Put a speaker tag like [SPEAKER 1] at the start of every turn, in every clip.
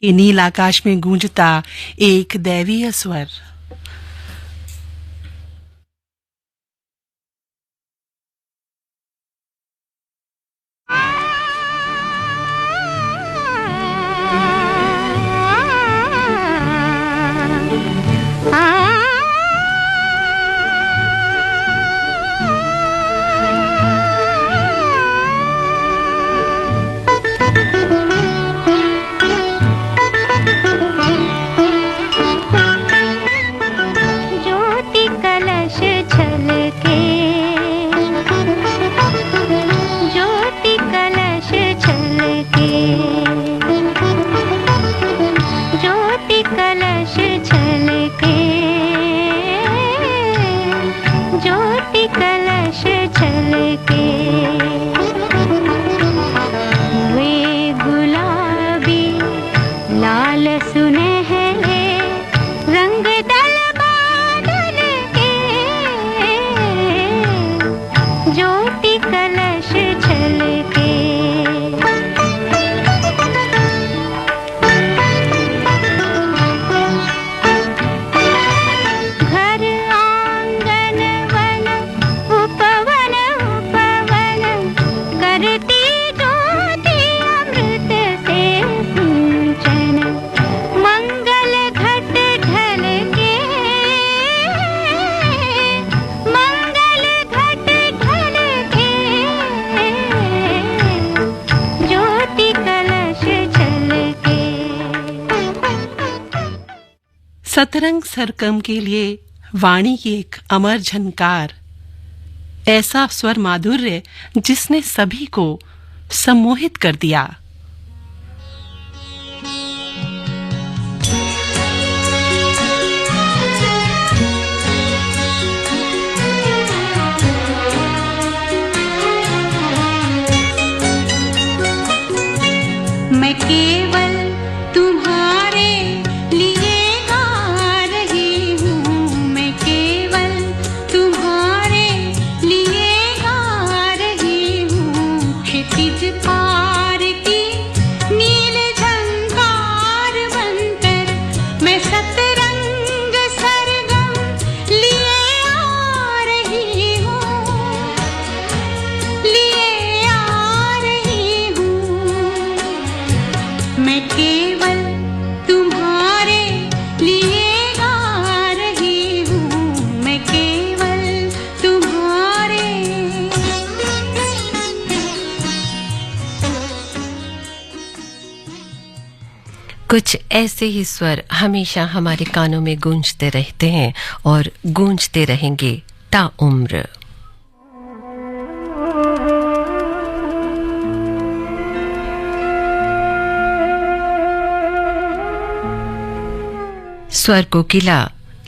[SPEAKER 1] कि नील आकाश में गूंजता एक दैवीय स्वर। सतरंग सरगम के लिए वाणी की एक अमर झनकार, ऐसा स्वर माधुर्य जिसने सभी को सम्मोहित कर दिया।
[SPEAKER 2] मैं केवल तुम्हारे लिए गा रही हूँ, मैं केवल तुम्हारे लिए गा रही हूँ। क्षितिज पार की नील झंकार बनकर मैं सतरंग सरगम लिए आ रही हूँ, लिए आ रही हूँ। मैं केवल तुम्हारे लिए गा रही हूँ, मैं केवल तुम्हारे।
[SPEAKER 3] कुछ ऐसे ही स्वर हमेशा हमारे कानों में गूंजते रहते हैं और गूंजते रहेंगे ताउम्र। स्वर कोकिला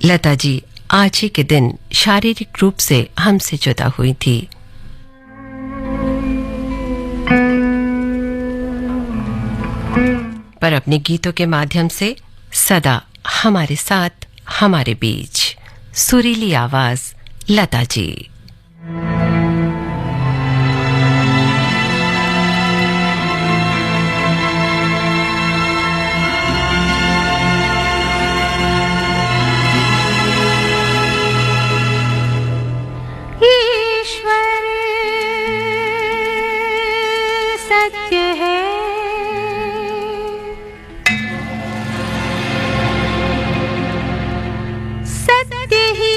[SPEAKER 3] लता जी आज ही के दिन शारीरिक रूप से हमसे जुदा हुई थी। पर अपने गीतों के माध्यम से सदा हमारे साथ, हमारे बीच सुरीली आवाज लता जी।
[SPEAKER 2] ईश्वर सत्य है, सत्य ही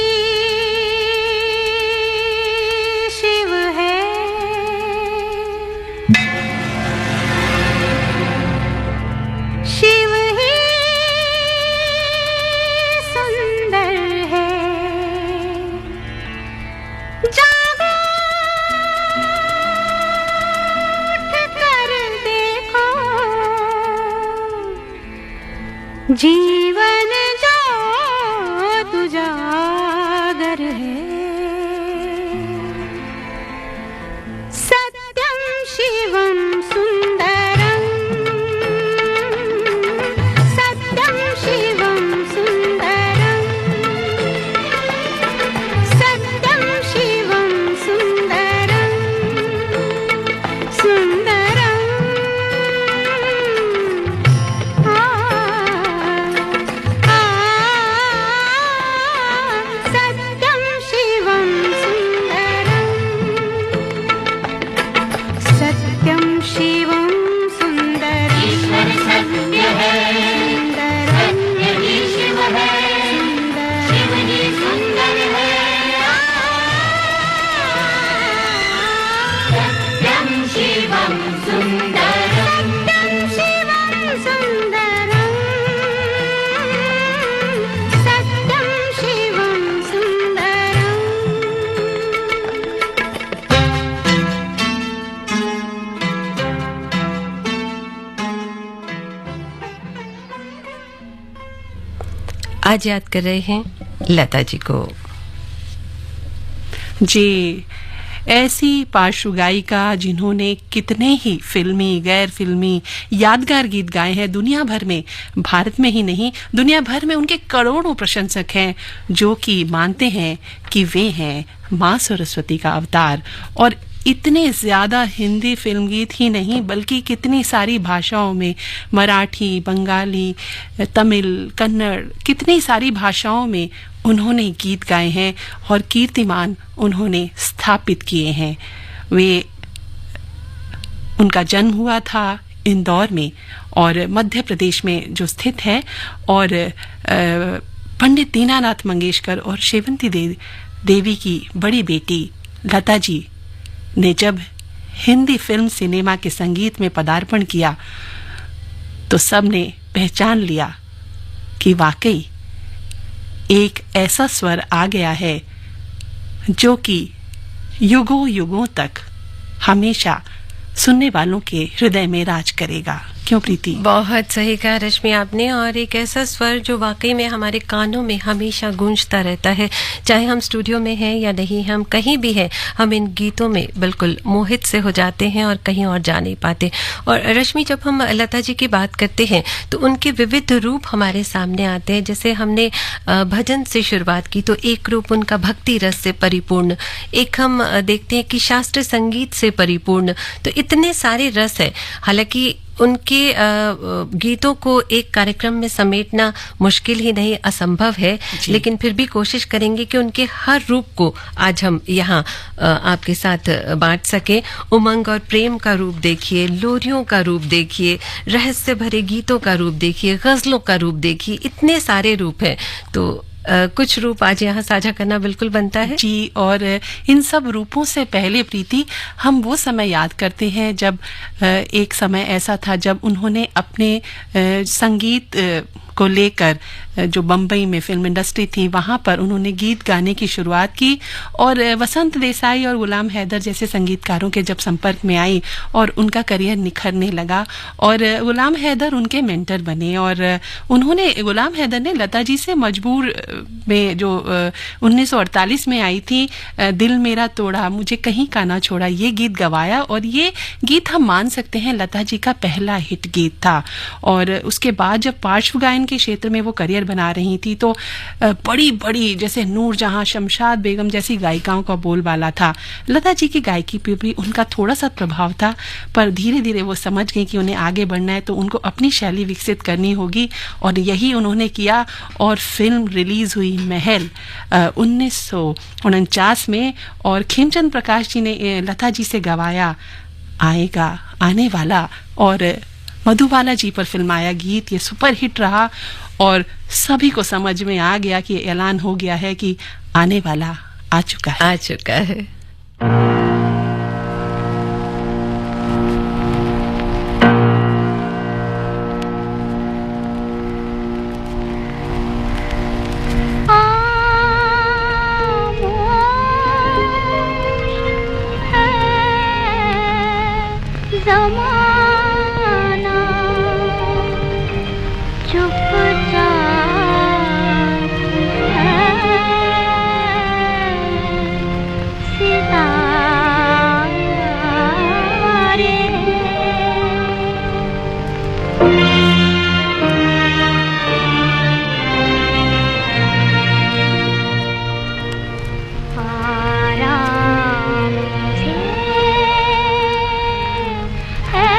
[SPEAKER 3] आज याद कर रहे हैं लता जी को।
[SPEAKER 1] जी, ऐसी पार्श्व गायिका जिन्होंने कितने ही फिल्मी गैर फिल्मी यादगार गीत गाए हैं दुनिया भर में, भारत में ही नहीं दुनिया भर में उनके करोड़ों प्रशंसक हैं जो कि मानते हैं कि वे हैं माँ सरस्वती का अवतार। और इतने ज़्यादा हिंदी फिल्म गीत ही नहीं बल्कि कितनी सारी भाषाओं में, मराठी, बंगाली, तमिल, कन्नड़, कितनी सारी भाषाओं में उन्होंने गीत गाए हैं और कीर्तिमान उन्होंने स्थापित किए हैं। उनका जन्म हुआ था इंदौर में और मध्य प्रदेश में जो स्थित है, और पंडित दीनानाथ मंगेशकर और शेवंती देवी की बड़ी बेटी लता जी ने जब हिंदी फिल्म सिनेमा के संगीत में पदार्पण किया तो सबने पहचान लिया कि वाकई एक ऐसा स्वर आ गया है जो कि युगों युगों तक हमेशा सुनने वालों के हृदय में राज करेगा। क्यों प्रीति?
[SPEAKER 3] बहुत सही कहा रश्मि आपने। और एक ऐसा स्वर जो वाकई में हमारे कानों में हमेशा गूंजता रहता है, चाहे हम स्टूडियो में हैं या नहीं, हम कहीं भी हैं, हम इन गीतों में बिल्कुल मोहित से हो जाते हैं और कहीं और जा नहीं पाते। और रश्मि, जब हम लता जी की बात करते हैं तो उनके विविध रूप हमारे सामने आते हैं। जैसे हमने भजन से शुरुआत की तो एक रूप उनका भक्ति रस से परिपूर्ण, एक हम देखते हैं कि शास्त्रीय संगीत से परिपूर्ण, तो इतने सारे रस है। हालांकि उनके गीतों को एक कार्यक्रम में समेटना मुश्किल ही नहीं, असंभव है, लेकिन फिर भी कोशिश करेंगे कि उनके हर रूप को आज हम यहाँ आपके साथ बांट सके। उमंग और प्रेम का रूप देखिए, लोरियों का रूप देखिए, रहस्य भरे गीतों का रूप देखिए, गजलों का रूप देखिए, इतने सारे रूप हैं। तो कुछ रूप आज यहाँ साझा करना बिल्कुल बनता है
[SPEAKER 1] जी। और इन सब रूपों से पहले प्रीति, हम वो समय याद करते हैं जब एक समय ऐसा था जब उन्होंने अपने संगीत को लेकर जो बम्बई में फिल्म इंडस्ट्री थी वहाँ पर उन्होंने गीत गाने की शुरुआत की, और वसंत देसाई और गुलाम हैदर जैसे संगीतकारों के जब संपर्क में आई और उनका करियर निखरने लगा, और गुलाम हैदर उनके मेंटर बने। और गुलाम हैदर ने लता जी से मजबूर में जो 1948 में आई थी, दिल मेरा तोड़ा मुझे कहीं का ना छोड़ा, ये गीत गवाया, और ये गीत हम मान सकते हैं लता जी का पहला हिट गीत था। और उसके बाद जब पार्श्व गायन के क्षेत्र में वो करियर बना रही थी तो बड़ी बड़ी जैसे नूरजहां, शमशाद बेगम जैसी गायिकाओं का बोलबाला था। लता जी की गायकी पे भी उनका थोड़ा सा प्रभाव था, पर धीरे धीरे वो समझ गई कि उन्हें आगे बढ़ना है तो उनको अपनी शैली विकसित करनी होगी, और यही उन्होंने किया। और फिल्म रिलीज हुई महल 1949 में, और खेमचंद प्रकाश जी ने लता जी से गवाया आएगा आने वाला, और मधुबाला जी पर फिल्माया गीत ये सुपरहिट रहा, और सभी को समझ में आ गया कि ऐलान हो गया है कि आने वाला आ चुका है।
[SPEAKER 2] है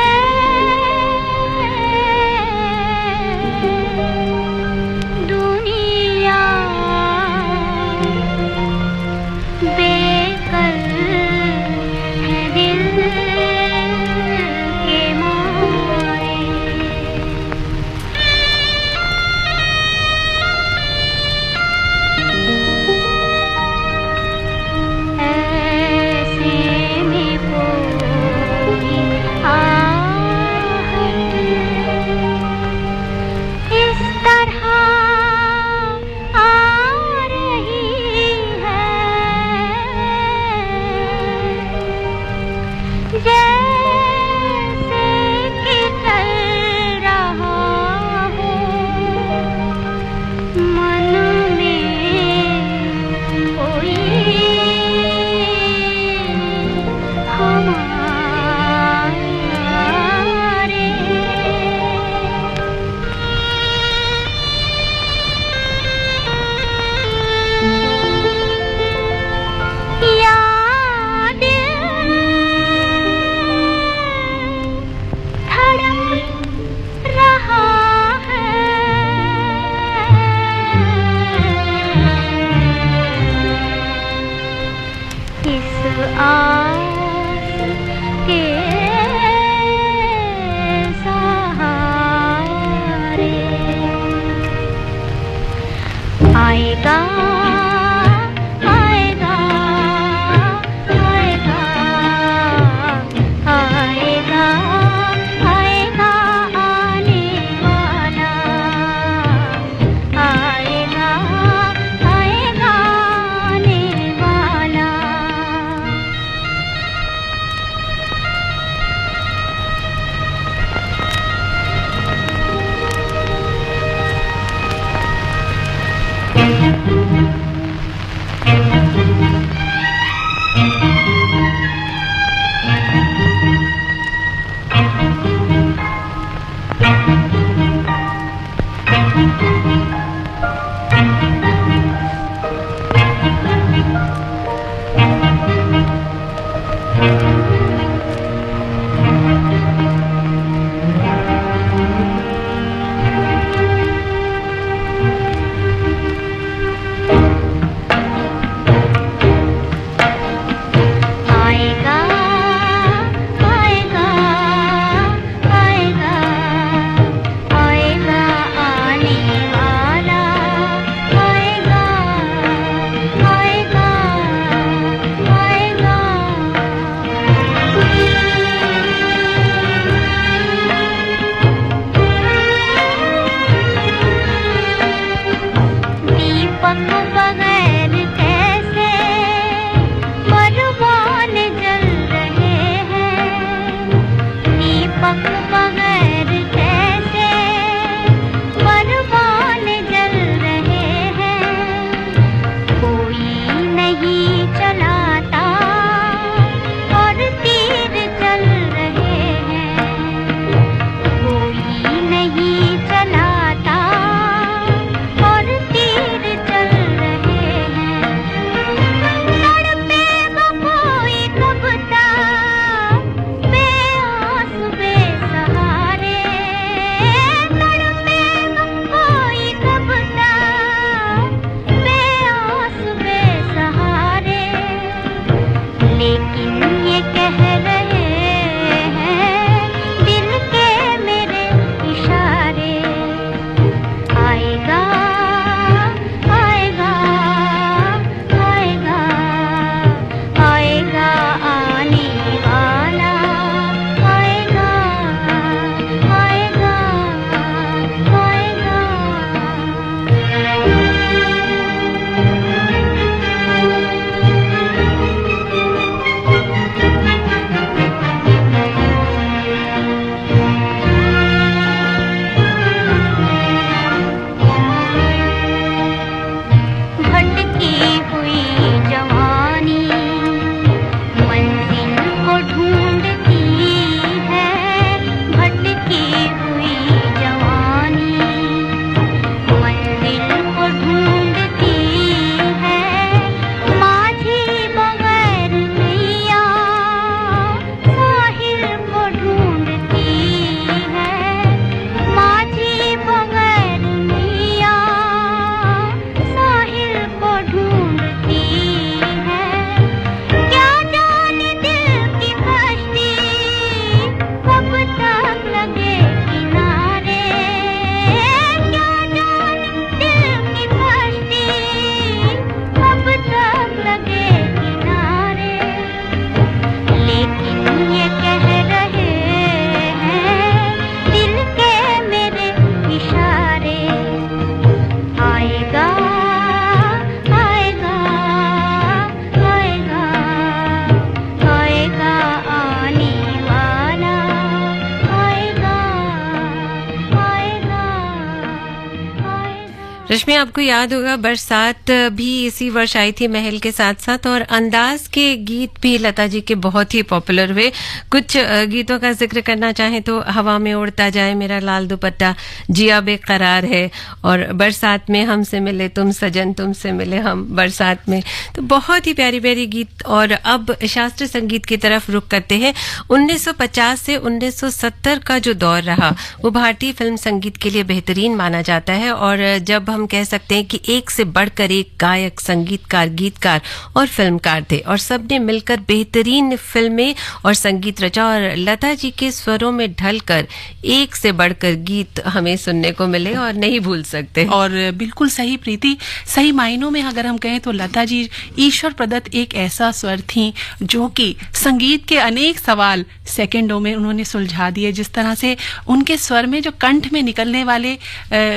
[SPEAKER 3] रश्मि, आपको याद होगा बरसात भी इसी वर्ष आई थी महल के साथ साथ, और अंदाज के गीत भी लता जी के बहुत ही पॉपुलर हुए। कुछ गीतों का जिक्र करना चाहें तो हवा में उड़ता जाए मेरा लाल दुपट्टा, जिया बेकरार है, और बरसात में हमसे मिले तुम सजन, तुमसे मिले हम बरसात में। तो बहुत ही प्यारी प्यारी गीत। और अब शास्त्रीय संगीत की तरफ रुख करते हैं। 1950 से 1970 का जो दौर रहा वो भारतीय फिल्म संगीत के लिए बेहतरीन माना जाता है, और जब हम कह सकते हैं कि एक से बढ़कर एक गायक, संगीतकार, गीतकार और फिल्मकार थे, और सबने मिलकर बेहतरीन फिल्में और संगीत रचा, और लता जी के स्वरों में ढलकर एक से बढ़कर गीत हमें सुनने को मिले और नहीं भूल सकते।
[SPEAKER 1] और बिल्कुल सही प्रीति, सही मायनों में अगर हम कहें तो लता जी ईश्वर प्रदत्त एक ऐसा स्वर थी जो कि संगीत के अनेक सवाल सेकंडों में उन्होंने सुलझा दिए। जिस तरह से उनके स्वर में जो कंठ में निकलने वाले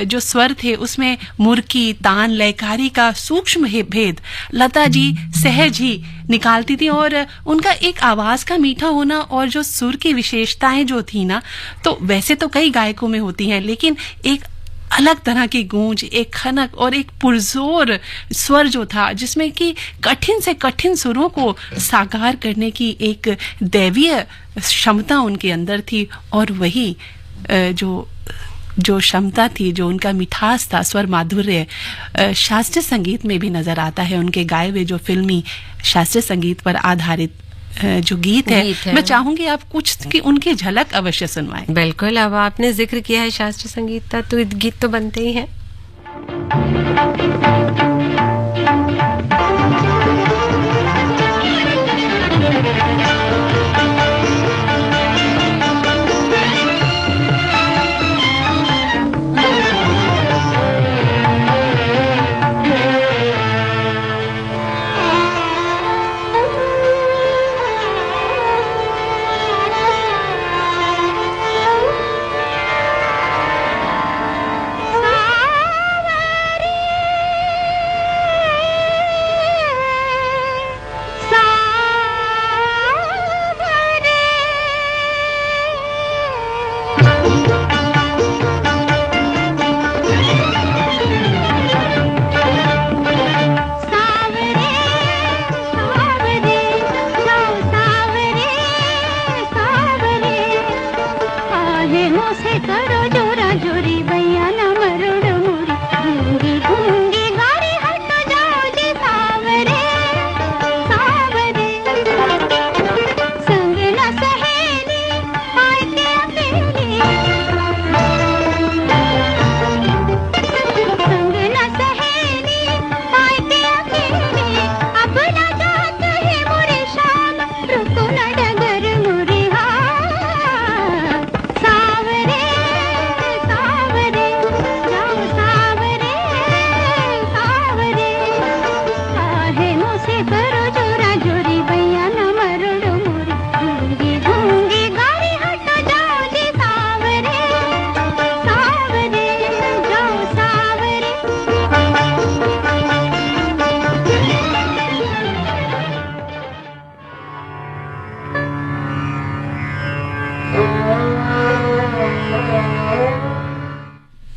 [SPEAKER 1] जो स्वर थे उसमें मुर्की, तान, लयकारी का सूक्ष्म भेद लता जी सहज ही निकालती थी, और उनका एक आवाज का मीठा होना और जो सुर की विशेषताएं जो थी ना, तो वैसे तो कई गायकों में होती हैं, लेकिन एक अलग तरह की गूंज, एक खनक और एक पुरजोर स्वर जो था, जिसमें कि कठिन से कठिन सुरों को साकार करने की एक दैवीय क्षमता उनके अंदर थी। और वही जो क्षमता थी, जो उनका मिठास था, स्वर माधुर्य, शास्त्रीय संगीत में भी नजर आता है। उनके गाए हुए जो फिल्मी शास्त्रीय संगीत पर आधारित जो गीत है, मैं चाहूंगी आप कुछ की उनकी झलक अवश्य सुनवाएं।
[SPEAKER 3] बिल्कुल। अब आपने जिक्र किया है शास्त्रीय संगीत का, तो गीत तो बनते ही हैं।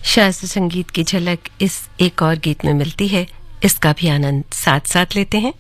[SPEAKER 3] शास्त्रीय संगीत की झलक इस एक और गीत में मिलती है, इसका भी आनंद साथ साथ लेते हैं।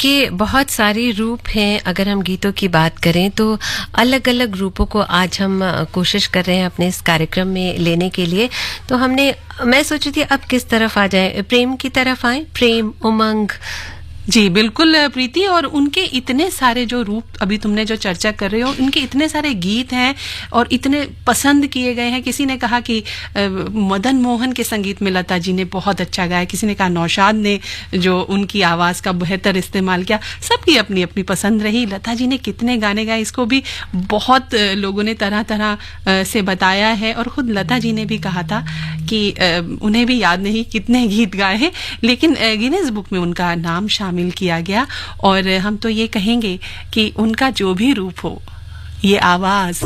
[SPEAKER 3] देखिए, बहुत सारे रूप हैं। अगर हम गीतों की बात करें तो अलग अलग रूपों को आज हम कोशिश कर रहे हैं अपने इस कार्यक्रम में लेने के लिए। तो मैं सोची थी अब किस तरफ आ जाए, प्रेम की तरफ आए, प्रेम, उमंग।
[SPEAKER 1] जी बिल्कुल प्रीति, और उनके इतने सारे जो रूप अभी तुमने जो चर्चा कर रहे हो, उनके इतने सारे गीत हैं और इतने पसंद किए गए हैं। किसी ने कहा कि मदन मोहन के संगीत में लता जी ने बहुत अच्छा गाया, किसी ने कहा नौशाद ने जो उनकी आवाज़ का बेहतर इस्तेमाल किया। सबकी अपनी अपनी पसंद रही। लता जी ने कितने गाने गाए, इसको भी बहुत लोगों ने तरह तरह से बताया है, और ख़ुद लता जी ने भी कहा था कि उन्हें भी याद नहीं कितने गीत गाए हैं, लेकिन गिनीज बुक में उनका नाम शामिल किया गया। और हम तो ये कहेंगे कि उनका जो भी रूप हो, ये आवाज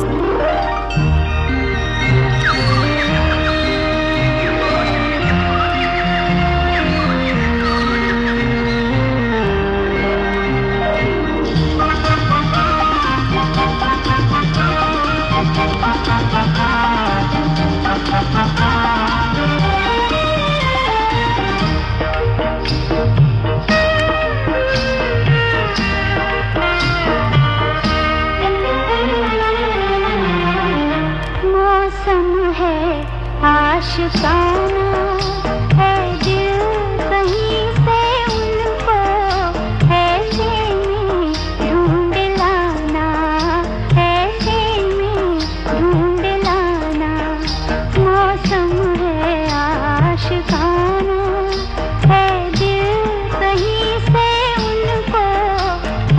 [SPEAKER 2] आशिकाना है दिल कहीं से उनको ऐसे में ढूंढ लाना, ऐसे में ढूंढ लाना। मौसम है आशिकाना है दिल कहीं से उनको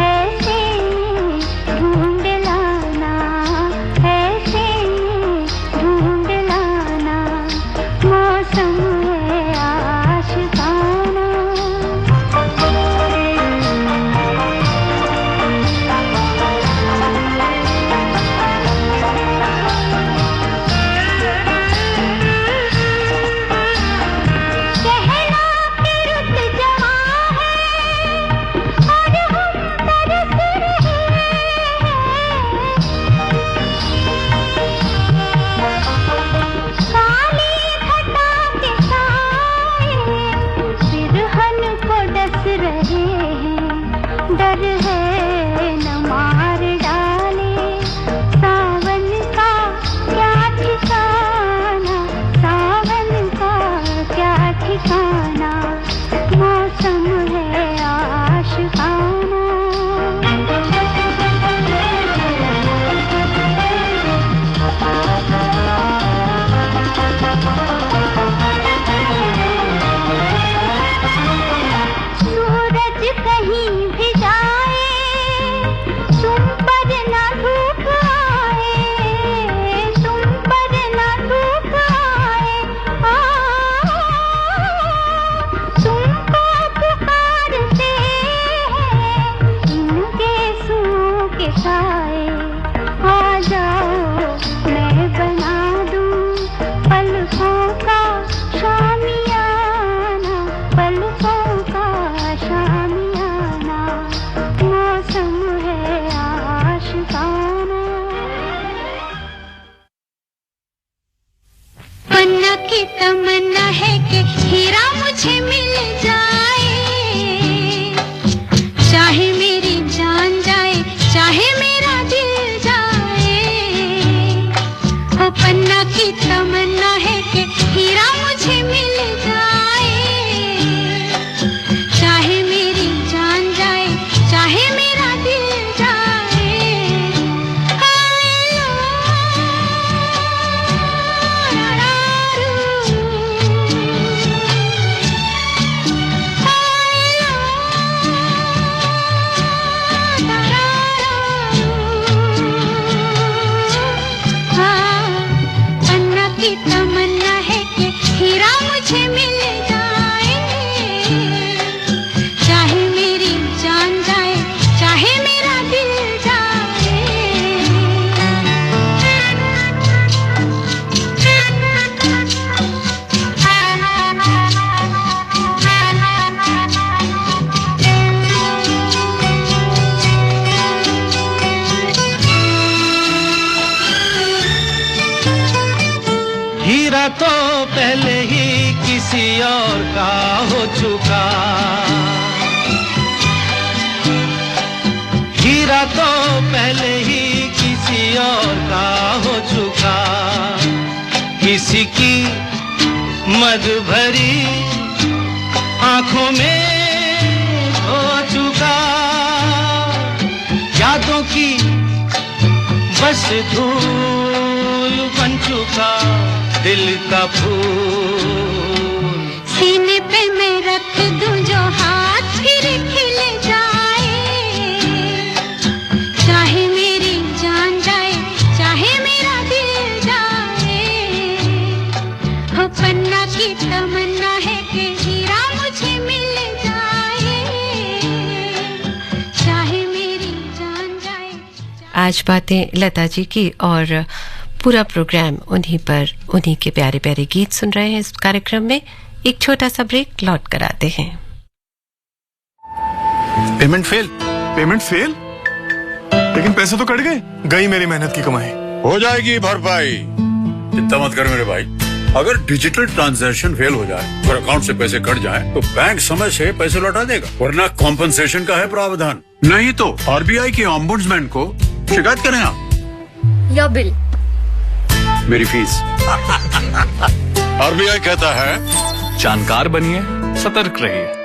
[SPEAKER 2] ऐसे में ढूंढ लाना, ऐसे में ढूंढ लाना। मौसम है आशिकाना। कहना कि रुत जवां है और हम तरस रहे हैं। काली घटा के साए सिरहन को डस रहे हैं। डर है न मार डाले सावन का क्या ठिकाना, सावन का क्या ठिकाना। मौसम है आशिकाना। सूरज कहीं भी जाए तुम पर ना धूप आए, तुम पर ना धूप आए। तुमको पुकारते हैं इनके सूं के साए। आ जाओ मैं बना दूं पलकों का शामियाना, पलकों का शामियाना। मौसम है आशिकाना। पन्ना की तमन्ना है कि हीरा मुझे मिल जाए, चाहे मेरी जान जाए, चाहे मेरा दिल जाए। ओ पन्ना की तमन्ना है कि हीरा मुझे मिल जाए, चाहे मेरी जान जाए, चाहे मेरा दिल जाए। हाय पन्ना की तमन्ना है कि हीरा मुझे मिल जाए, चाहे मेरी जान जाए, चाहे मेरा दिल
[SPEAKER 4] हीरा तो पहले ही किसी और का हो चुका, हीरा तो पहले ही किसी और का हो चुका, किसी की मद भरी आंखों में हो चुका, यादों की बस धूल बन चुका दिल का फूल।
[SPEAKER 2] सीने पे मैं रख दूं जो हाथ फिर खिल जाए, चाहे मेरी जान जाए चाहे मेरा दिल जाए, हो पन्ना की तमन्ना है कि हीरा मुझे मिल जाए, चाहे मेरी जान जाए।
[SPEAKER 3] आज बातें लता जी की और पूरा प्रोग्राम उन्हीं पर, उन्हीं के प्यारे प्यारे गीत सुन रहे हैं इस कार्यक्रम में। एक छोटा सा ब्रेक, लौट कर आते हैं।
[SPEAKER 5] Payment fail. Payment fail? लेकिन पैसे तो कट गए, गई मेरी मेहनत की कमाई।
[SPEAKER 6] हो जाएगी भरपाई, चिंता मत कर मेरे भाई। अगर डिजिटल ट्रांजैक्शन फेल हो जाए और अकाउंट से पैसे कट जाए तो बैंक समय से पैसे लौटा देगा, वरना कॉम्पनसेशन का है प्रावधान। नहीं तो आरबीआई के ओम्बुड्समैन को शिकायत करें आप।
[SPEAKER 2] या बिल,
[SPEAKER 6] मेरी फीस। आरबीआई कहता है
[SPEAKER 5] जानकार बनिए, सतर्क रहिए।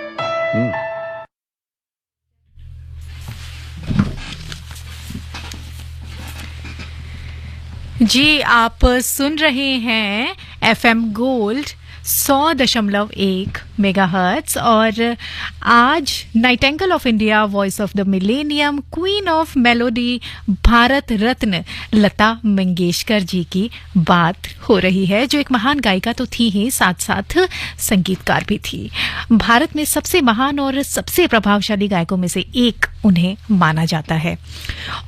[SPEAKER 7] जी, आप सुन रहे हैं FM गोल्ड 100.1 मेगाहर्ट्ज और आज nightingale of India, voice of the millennium, queen of melody, Bharat Ratna Lata Mangeshkar ji की बात हो रही है, जो एक महान गायिका तो थी ही, साथ साथ संगीतकार भी थी। भारत में सबसे महान और सबसे प्रभावशाली गायकों में से एक उन्हें माना जाता है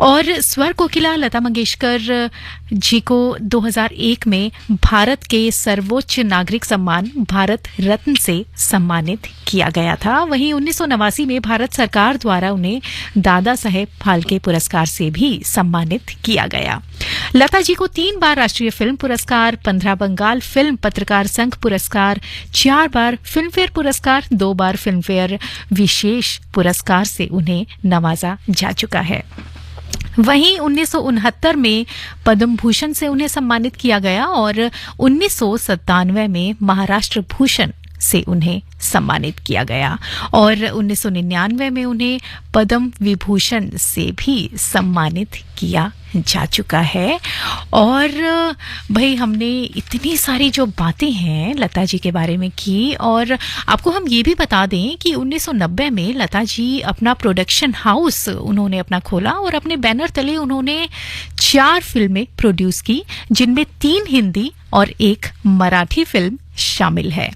[SPEAKER 7] और स्वर कोकिला लता मंगेशकर जी को 2001 में भारत के सर्वोच्च नागरिक सम्मान भारत रत्न से सम्मानित किया गया था। वहीं 1989 में भारत सरकार द्वारा उन्हें दादा साहेब फाल्के पुरस्कार से भी सम्मानित किया गया। लता जी को 3 बार राष्ट्रीय फिल्म पुरस्कार, 15 बंगाल फिल्म पत्रकार संघ पुरस्कार, 4 बार फिल्मफेयर पुरस्कार, 2 बार फिल्मफेयर विशेष पुरस्कार से उन्हें नवाजा जा चुका है। वहीं 1969 में पद्म भूषण से उन्हें सम्मानित किया गया और 1997 में महाराष्ट्र भूषण से उन्हें सम्मानित किया गया और 1999 में उन्हें पद्म विभूषण से भी सम्मानित किया जा चुका है। और भाई, हमने इतनी सारी जो बातें हैं लता जी के बारे में की और आपको हम ये भी बता दें कि 1990 में लता जी अपना प्रोडक्शन हाउस उन्होंने अपना खोला और अपने बैनर तले उन्होंने 4 फिल्में प्रोड्यूस की, जिनमें 3 हिंदी और 1 मराठी फिल्म शामिल है।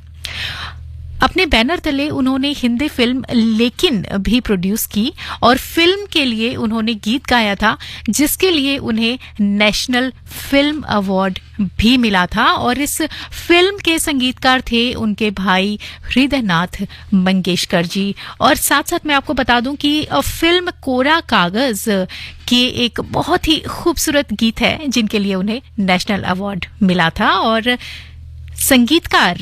[SPEAKER 7] अपने बैनर तले उन्होंने हिंदी फिल्म लेकिन भी प्रोड्यूस की और फिल्म के लिए उन्होंने गीत गाया था, जिसके लिए उन्हें नेशनल फिल्म अवार्ड भी मिला था और इस फिल्म के संगीतकार थे उनके भाई हृदयनाथ मंगेशकर जी। और साथ साथ मैं आपको बता दूं कि फिल्म कोरा कागज के एक बहुत ही खूबसूरत गीत है जिनके लिए उन्हें नेशनल अवार्ड मिला था और संगीतकार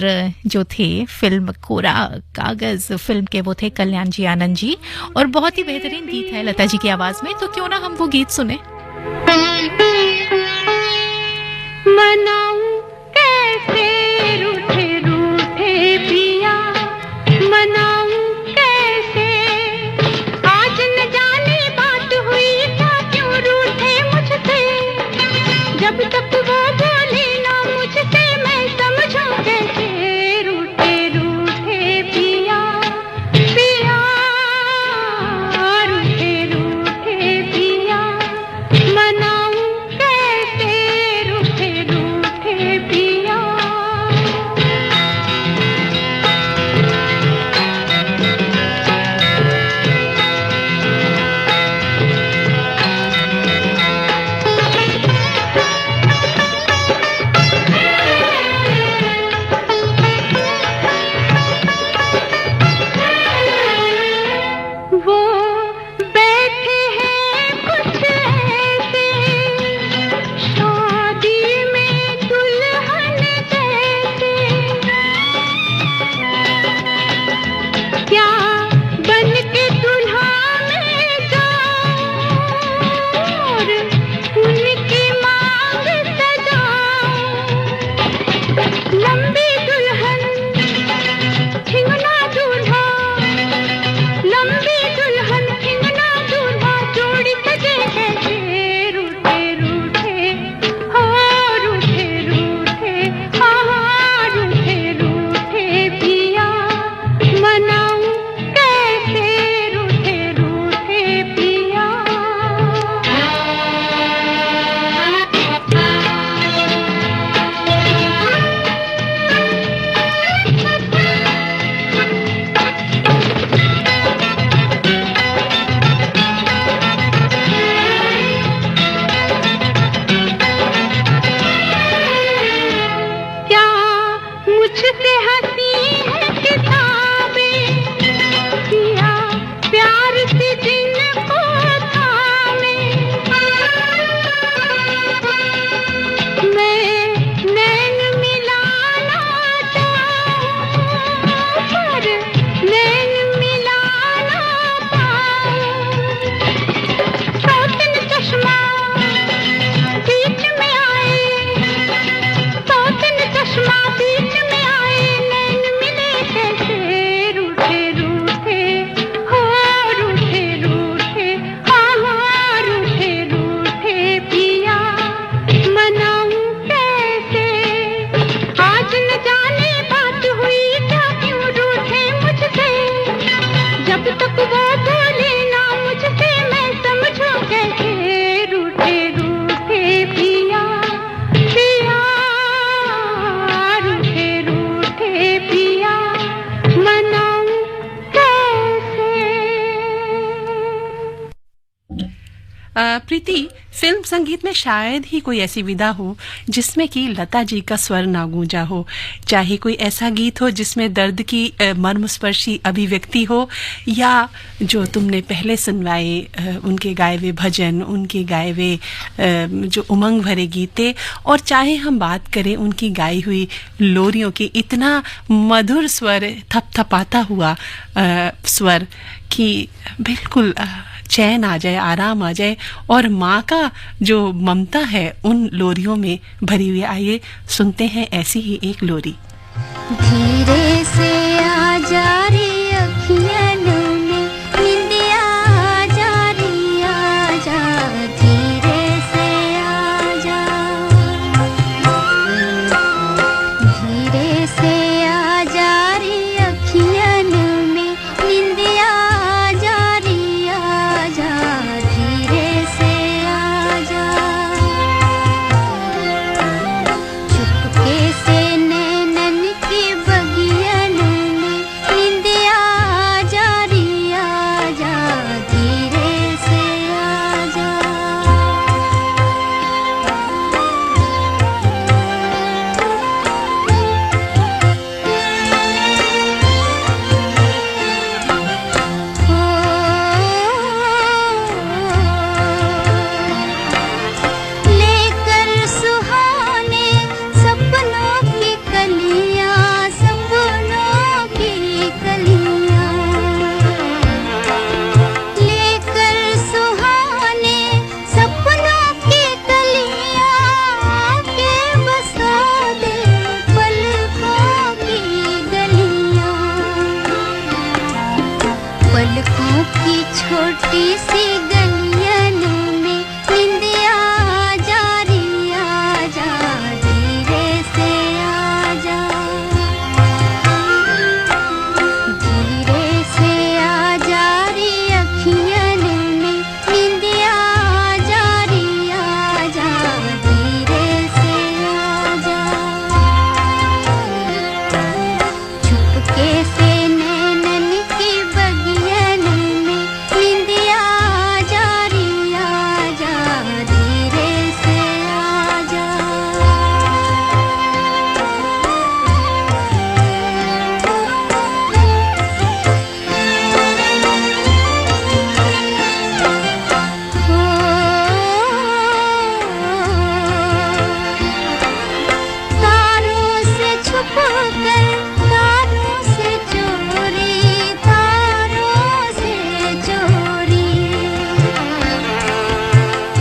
[SPEAKER 7] जो थे फिल्म कोरा कागज फिल्म के वो थे कल्याण जी आनंद जी और बहुत ही बेहतरीन गीत है लता जी की आवाज में। तो क्यों ना हम वो गीत सुने।
[SPEAKER 2] मनाऊं कैसे रूठे रूठे पिया, मनाऊं कैसे, आज न जाने बात हुई क्या क्यों रूठे मुझसे, जब तक वो बोले ना मुझसे मैं समझूं कैसे रूठे रूठे पिया, पिया रूठे रूठे पिया, मनाऊं कैसे रूठे रूठे पिया।
[SPEAKER 1] प्रीति, फिल्म संगीत में शायद ही कोई ऐसी विधा हो जिसमें कि लता जी का स्वर ना गूंजा हो। चाहे कोई ऐसा गीत हो जिसमें दर्द की मर्मस्पर्शी अभिव्यक्ति हो, या जो तुमने पहले सुनवाए उनके गाए हुए भजन, उनके गाए हुए जो उमंग भरे गीते, और चाहे हम बात करें उनकी गाई हुई लोरियों की, इतना मधुर स्वर, थपथपाता हुआ स्वर कि बिल्कुल चैन आ जाए, आराम आ जाए, और माँ का जो ममता है उन लोरियों में भरी हुई। आइए सुनते हैं ऐसी ही एक लोरी।
[SPEAKER 2] धीरे से आ जा रे अखियन में निंदिया, आ जा रे आ जा, धीरे से आ जा, धीरे से आ जा रे अखियन में निंदिया, आ जा रे आ जा, धीरे से आ जा, चुपके से नैनन की बगियन में निंदिया, आ जा रे आ जा, धीरे से आ जा। लेकर सुहाने सपनों की कलियां, सपनों की कलियां, लेकर सुहाने सपनों की कलियां, के बसा दे पलकों की गलियां, पलकों की छोटी सी गलियन में निंदिया, आ जा रे आ जा, धीरे से आ जा, धीरे से आ जा रे अखियन में निंदिया, आ जा रे आ जा, धीरे से आ जा, चुपके से नैनन की बगियन में निंदिया, आ जा रे आ जा, धीरे से आ जा। तारों से छुपकर, तारों से चोरी, तारों से चोरी,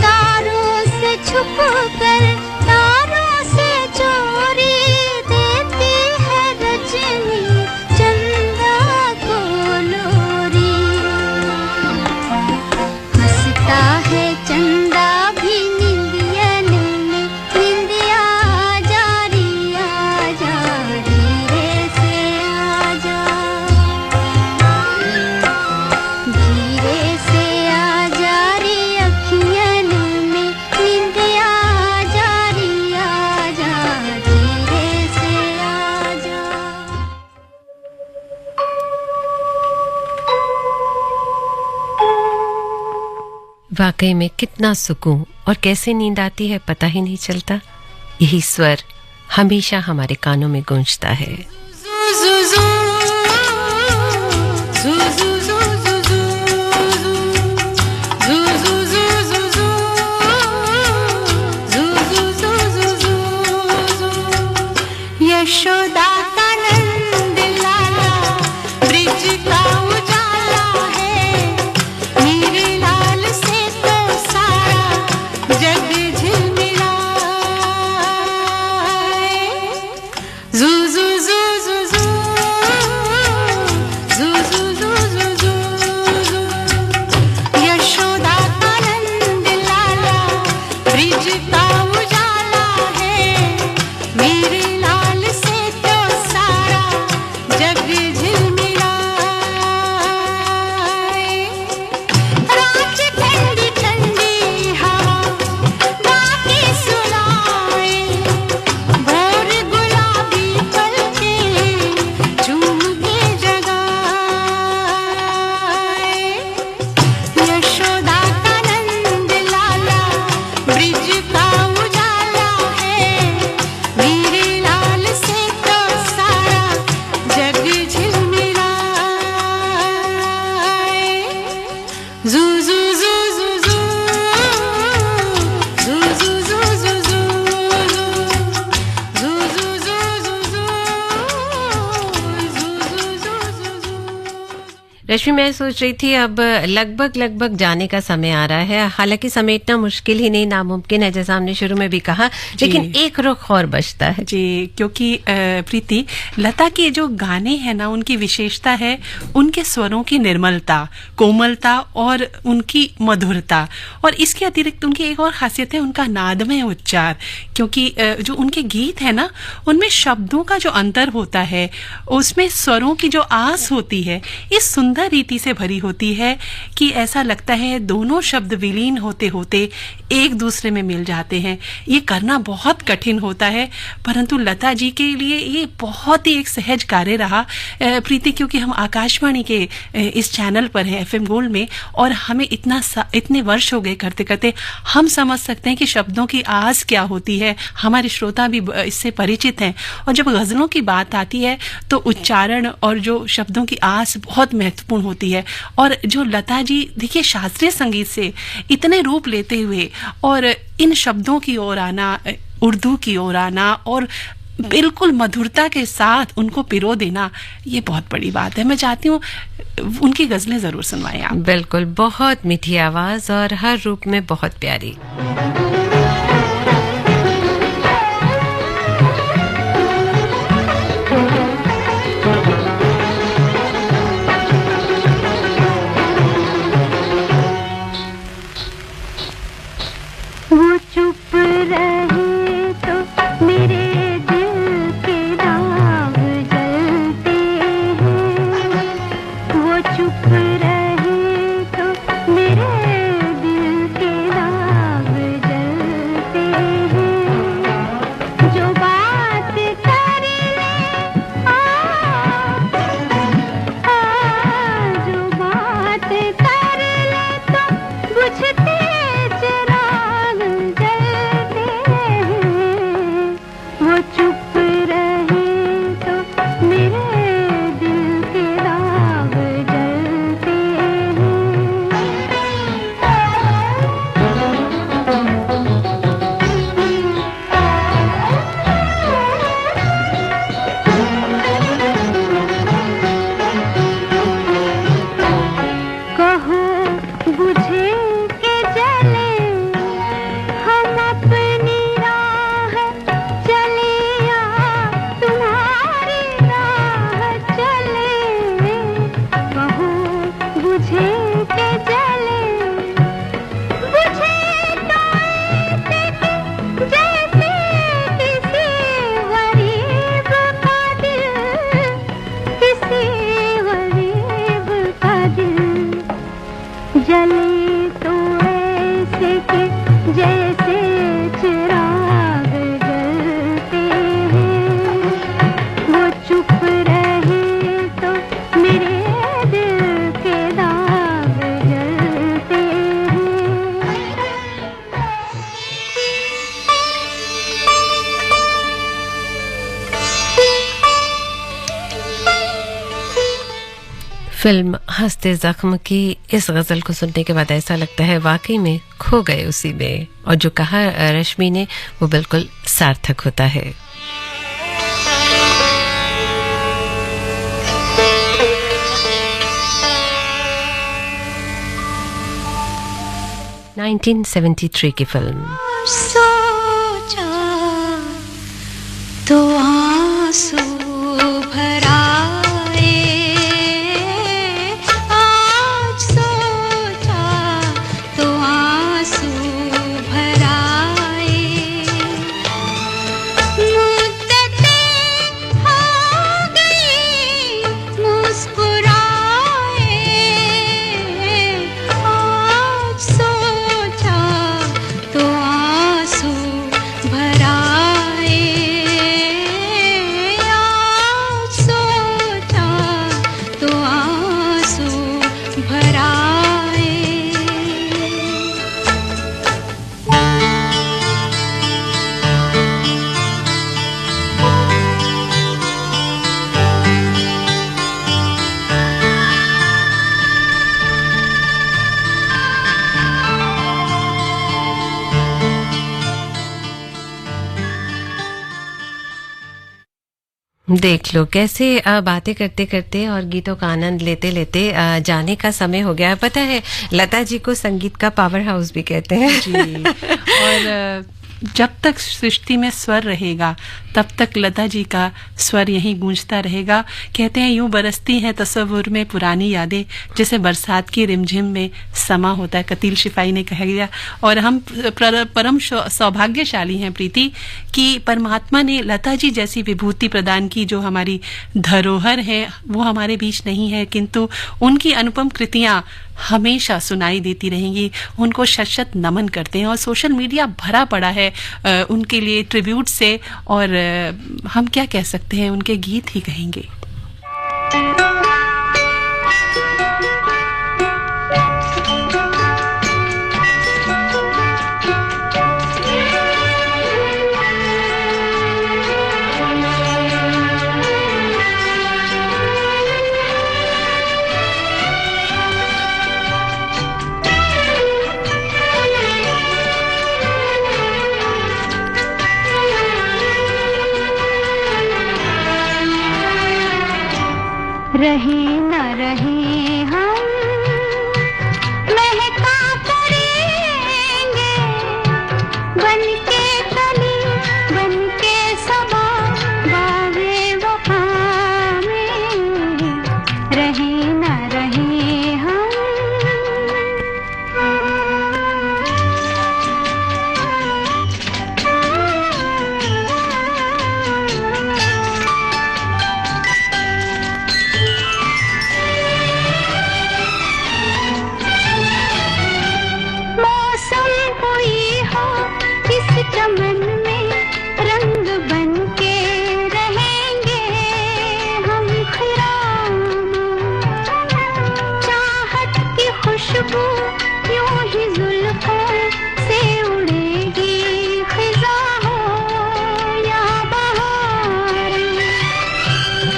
[SPEAKER 2] तारों से छुपकर, तारों से चोरी, देती है रजनी चंदा को लोरी, हंसता है चंदा भी निंदियन में निंदिया, आ जा रे आ जा, धीरे से आ जा, धीरे से आ जा रे अखियन में निंदिया, आ जा रे आ जा, धीरे से आ जा।
[SPEAKER 3] वाकई में कितना सुकून और कैसे नींद आती है पता ही नहीं चलता। यही स्वर हमेशा हमारे कानों में गूंजता है।
[SPEAKER 2] यशोदा का नंद लाला ब्रिज का उजाला है, मेरे लाल से तो सारा जग झिलमिलाए। जू जू जू जू जू जू जू जू जू जू जू, यशोदा का नंद लाला ब्रिज का उजाला है, मेरे लाल से तो सारा जग झिलमिलाए। रात ठंडी ठंडी हवा गाके सुनाए, भोर गुलाबी पलके झूम के जगाए। यशोदा का नंद लाला
[SPEAKER 3] रश्मि, मैं सोच रही थी अब लगभग जाने का समय आ रहा है। हालांकि समय इतना मुश्किल ही नहीं, नामुमकिन है, जैसा हमने शुरू में भी कहा, लेकिन एक रुख और बचता है
[SPEAKER 1] जी। क्योंकि प्रीति, लता के जो गाने हैं ना, उनकी विशेषता है उनके स्वरों की निर्मलता, कोमलता और उनकी मधुरता। और इसके अतिरिक्त उनकी एक और खासियत है उनका नादमय उच्चार। क्योंकि जो उनके गीत है ना, उनमें शब्दों का जो अंतर होता है, उसमें स्वरों की जो आस होती है, इस सुंदर रीति से भरी होती है कि ऐसा लगता है दोनों शब्द विलीन होते होते एक दूसरे में मिल जाते हैं। ये करना बहुत कठिन होता है, परंतु लता जी के लिए ये बहुत ही एक सहज कार्य रहा प्रीति। क्योंकि हम आकाशवाणी के इस चैनल पर हैं, एफएम गोल्ड में, और हमें इतने वर्ष हो गए करते करते, हम समझ सकते हैं कि शब्दों की आस क्या होती है। हमारे श्रोता भी इससे परिचित हैं। और जब गजलों की बात आती है तो उच्चारण और जो शब्दों की आस बहुत महत्वपूर्ण होती है। और जो लता जी, देखिए, शास्त्रीय संगीत से इतने रूप लेते हुए और इन शब्दों की ओर आना, उर्दू की ओर आना और बिल्कुल मधुरता के साथ उनको पिरो देना, ये बहुत बड़ी बात है। मैं चाहती हूँ उनकी गजलें जरूर सुनवाएं आप।
[SPEAKER 3] बिल्कुल, बहुत मीठी आवाज और हर रूप में बहुत प्यारी।
[SPEAKER 2] वो चुप रहे तो मेरे दिल के दाग जलते हैं। वो चुप रहे तो मेरे दिल के दाग जलते हैं। जो बात कर ले जो बात कर ले तो बुझते चिराग जलते हैं। वो चुप रहे तो मेरे दिल के दाग जलते हैं। कहो बुझे के जले हम अपनी राह चले, या तुम्हारी राह चले। कहो बुझे के जले, बुझे तो ऐसे कि जैसे किसी गरीब का दिल, किसी गरीब का दिल जले तो ऐसे कि जैसे चिराग जलते हैं। वो चुप रहे तो मेरे दिल के दाग जलते हैं।
[SPEAKER 3] फिल्म हंसते जख्म की इस गजल को सुनने के बाद ऐसा लगता है वाकई में खो गए उसी में, और जो कहा रश्मि ने वो बिल्कुल सार्थक होता है। (1973) की फिल्म।
[SPEAKER 2] सोचा तो आंसू भर आए, आज सोचा तो आंसू भर आए। मुद्दतें हो गई मुस्कुराए, आज सोचा तो आंसू
[SPEAKER 3] देख लो कैसे बातें करते करते और गीतों का आनंद लेते लेते जाने का समय हो गया। पता है लता जी को संगीत का पावर हाउस भी कहते हैं।
[SPEAKER 1] जी। और जब तक सृष्टि में स्वर रहेगा तब तक लता जी का स्वर यहीं गूंजता रहेगा। कहते हैं यूं बरसती हैं तस्वुर में पुरानी यादें, जैसे बरसात की रिमझिम में समा होता है, कतील शिफाई ने कहा गया। और हम परम सौभाग्यशाली हैं प्रीति कि परमात्मा ने लता जी जैसी विभूति प्रदान की, जो हमारी धरोहर है वो हमारे बीच नहीं है, किंतु उनकी अनुपम कृतियां हमेशा सुनाई देती रहेंगी। उनको शत शत नमन करते हैं और सोशल मीडिया भरा पड़ा है उनके लिए ट्रिब्यूट से, और हम क्या कह सकते हैं, उनके गीत ही कहेंगे।
[SPEAKER 2] रहे न रहे हम महका करेंगे, बन के कली बन के सबा बागे वफा में, रहे न रहे हम। चमन में रंग बन के रहेंगे हम खिराम, चाहत की खुशबू यूं ही जुल्फों से उड़ेगी खिजा हो या बहार,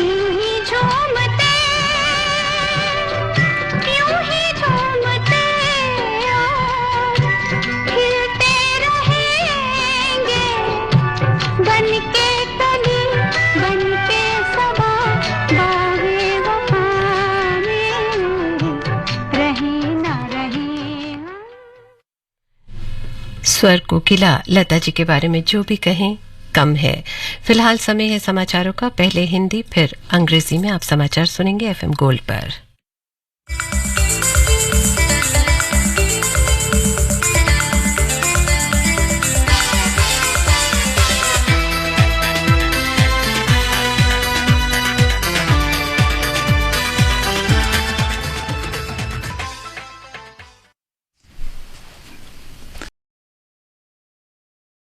[SPEAKER 2] यूं ही झूमते और खिलते रहेंगे, बन के कली बन के सबा बागे वफा में, रहे ना रहे हम।
[SPEAKER 3] स्वर कोकिला लता जी के बारे में जो भी कहें कम है। फिलहाल समय है समाचारों का, पहले हिंदी फिर अंग्रेजी में आप समाचार सुनेंगे एफएम गोल्ड पर।